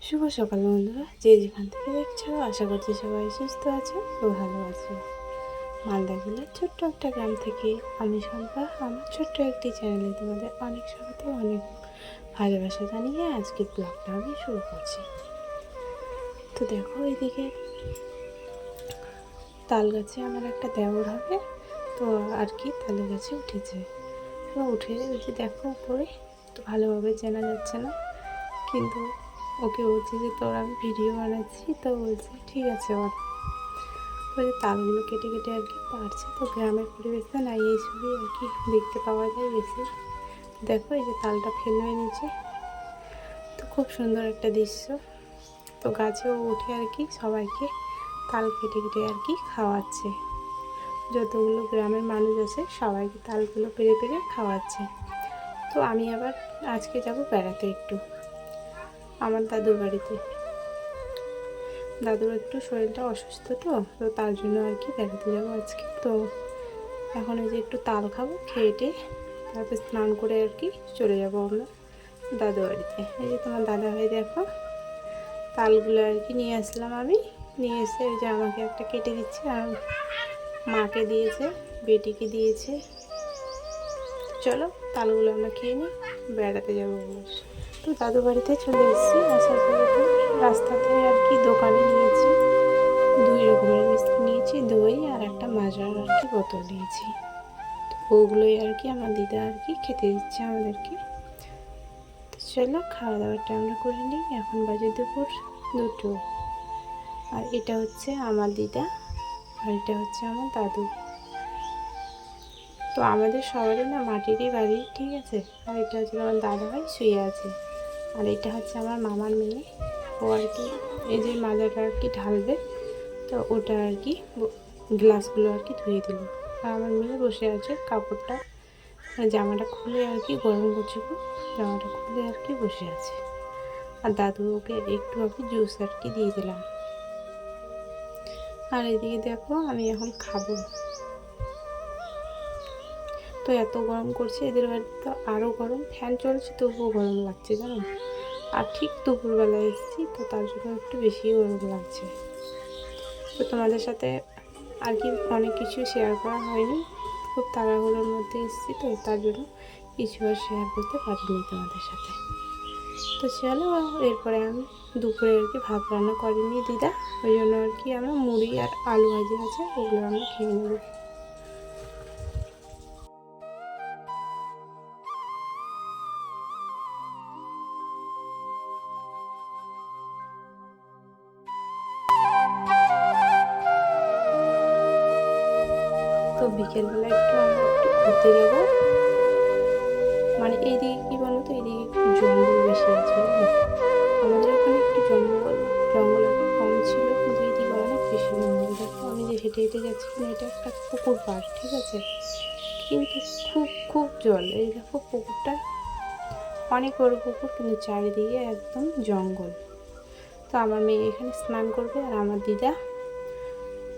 শুভ সকাল বন্ধুরা, যে যেখান থেকে দেখছো আশা করছি সবাই সুস্থ আছে ও ভালো আছে। মালদা জেলার ছোট্ট একটা গ্রাম থেকে আমি শম্পা আমার ছোট্ট একটি চ্যানেলে তোমাদের অনেক স্বাগত, অনেক ভালোবাসা জানিয়ে আজকের ব্লগটা আমি শুরু করছি। তো দেখো, এদিকে তাল গাছে আমার একটা দেওর হবে, তো আর কি তাল গাছে উঠেছে। তো উঠে যে দেখো উপরে তো ভালোভাবে চেনা যাচ্ছে না, কিন্তু ওকে বলছি যে তোর আমি ভিডিও বানাচ্ছি, তো বলছে ঠিক আছে। ওই যে তালগুলো কেটে কেটে আর কি পারছে। তো গ্রামের পরিবেশে না এই ছবি আর কি দেখতে পাওয়া যায় বেশি। দেখো এই যে তালটা ফেলবে নিচে, তো খুব সুন্দর একটা দৃশ্য। তো গাছেও উঠে আর কি সবাইকে তাল কেটে কেটে আর কি খাওয়াচ্ছে। যতগুলো গ্রামের মানুষ আছে সবাইকে তালগুলো পেরে পেরে খাওয়াচ্ছে। তো আমি আবার আজকে যাব বেড়াতে একটু আমার দাদুর বাড়িতে। দাদুর একটু শরীরটা অসুস্থ, তো তার জন্য আর কি বেড়াতে যাবো আজকে। তো এখন এই যে একটু তাল খাবো, খেয়ে তারপর স্নান করে আর কি চলে যাবো আমরা দাদু বাড়িতে। এই যে তোমার দাদা ভাই দেখো তালগুলো আর কি নিয়ে আসলাম আমি, নিয়ে এসে ওই যে আমাকে একটা কেটে দিচ্ছে, আর মাকে দিয়েছে, বেটিকে দিয়েছে। চলো তালগুলো আমরা খেয়ে নিই, বেড়াতে যাবো বলে। তো দাদু বাড়িতে চলে এসেছি। আসার পরে তো রাস্তাতে আর কি দোকানে নিয়েছি 2 রকমের মিষ্টি নিয়েছি, দই আর একটা মাজার আর কি বোতল নিয়েছি। তো ওগুলোই আর কি আমার দিদা আর কি খেতে দিচ্ছে আমাদেরকে। তো চলো খাওয়া দাওয়াটা আমরা করে নিই। এখন বাজে দুপুর 2টো। আর এটা হচ্ছে আমার দিদা, আর এটা হচ্ছে আমার দাদু। তো আমাদের সবারই না মাটিরই বাড়ি, ঠিক আছে। আর এটা হচ্ছে আমার দাদা ভাই শুয়ে আছে, আর এটা হচ্ছে আমার মামার মেয়ে। ও আর কি এই যে মাজাটা আর কি ঢালবে, তো ওটা আর কি গ্লাসগুলো আর কি ধুয়ে দিল। আর আমার মেয়ে বসে আছে, কাপড়টা জামাটা খুলে আর কি গরম করছে, জামাটা খুলে আর কি বসে আছে। আর দাদু ওকে একটু আমি জুস আর কি দিয়ে দিলাম। আর এদিকে দেখো আমি এখন খাবো। তো এত গরম করছে, এদের বাড়িতে তো আরও গরম, ফ্যান চলছে তবুও গরম লাগছে জানো। আর ঠিক দুপুরবেলা এসেছি, তো তার জন্য একটু বেশি গরম লাগছে। তো তোমাদের সাথে আর কি অনেক কিছু শেয়ার করা হয়নি, খুব তাড়াহুড়োর মধ্যে এসেছি, তো তার জন্য কিছু আর শেয়ার করতে পারিনি তোমাদের সাথে। তো চলো, এরপরে আমি দুপুরে আর কি ভাত রান্না করিনি দিদা, ওই জন্য আর কি আমার মুড়ি আর আলু ভাজি আছে, ওগুলো আমরা খেয়ে নেব। তো বিকেলবেলা আমরা একটু ঘুরতে যাবো। মানে এইদিকে কী বলো তো, এইদিকে একটু জঙ্গল বেশি আছে, আমাদের ওখানে একটু জঙ্গল একটু কম ছিল, কিন্তু এইদিকে অনেক বেশি জঙ্গল। দেখো আমি যে হেঁটে হেঁটে যাচ্ছি না, এটা একটা পুকুর পাড়, ঠিক আছে, কিন্তু খুব খুব জল। এই দেখো পুকুরটা অনেক বড় পুকুর, কিন্তু চারিদিকে একদম জঙ্গল। তো আমার মেয়ে এখানে স্নান করবে আর আমার দিদা,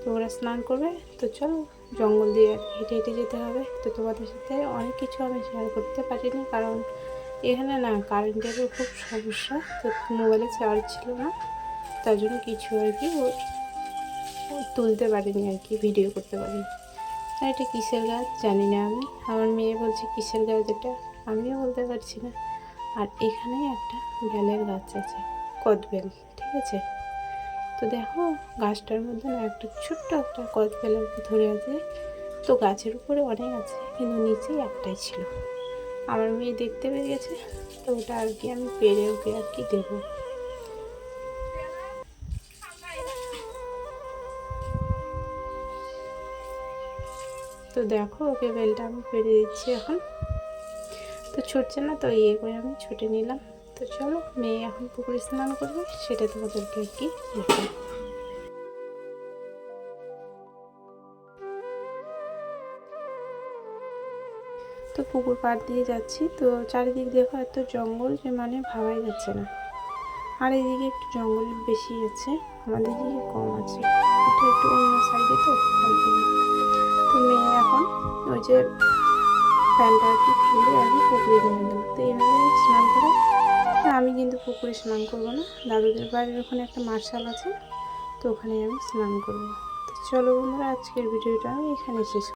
তো ওরা স্নান করবে। তো চলো জঙ্গল দিয়ে হেঁটে হেঁটে যেতে হবে। তো তোমাদের সাথে অনেক কিছু আমি শেয়ার করতে পারিনি, কারণ এখানে না কারেন্টেরও খুব সমস্যা, তো মোবাইলে চার্জ ছিল না, তার জন্য কিছু আর কি তুলতে পারিনি আর কি, ভিডিও করতে পারিনি। আর এটা কিসের গাছ জানি না আমি, আমার মেয়ে বলছে কিসের গাছ এটা, আমিও বলতে পারছি না। আর এখানে একটা বেলের গাছ আছে, কদবেল, ঠিক আছে। তো দেখো গাছটার মধ্যে না একটা ছোট্ট একটা কদবেল আর কি ধরে আছে। তো গাছের উপরে অনেক আছে, কিন্তু নিচে একটাই ছিল। আমার মেয়ে দেখতে পেয়ে গেছে, তো ওটা আর কি আমি পেরে ওকে আর কি দেবো। তো দেখো ওকে বেলটা আমি পেরে দিচ্ছি এখন। তো ছুটছে না, তো ইয়ে করে আমি ছুটে নিলাম। তো চলো মেয়ে এখন পুকুরে স্নান করবে, সেটা তোমাদেরকে আর কি দেখো। তো পুকুর পাড় দিয়ে যাচ্ছি, তো চারিদিক দেখো এত জঙ্গল যে মানে ভাবাই যাচ্ছে না। আর এইদিকে একটু জঙ্গল বেশি আছে, আমাদের দিকে কম আছে, এটা একটু অন্য সাইডে, তো তো মেয়ে এখন ওই যে প্যান্টটা আর কি খুলে আর কি পুকুরে নিয়ে গেল। তো এইভাবে স্নান করে আমি কিন্তু পুকুরে স্নান করবো না, দাদুদের বাড়ির ওখানে একটা মার্শাল আছে, তো ওখানে আমি স্নান করবো। তো চলো বন্ধুরা, আজকের ভিডিওটা আমি এখানে শেষ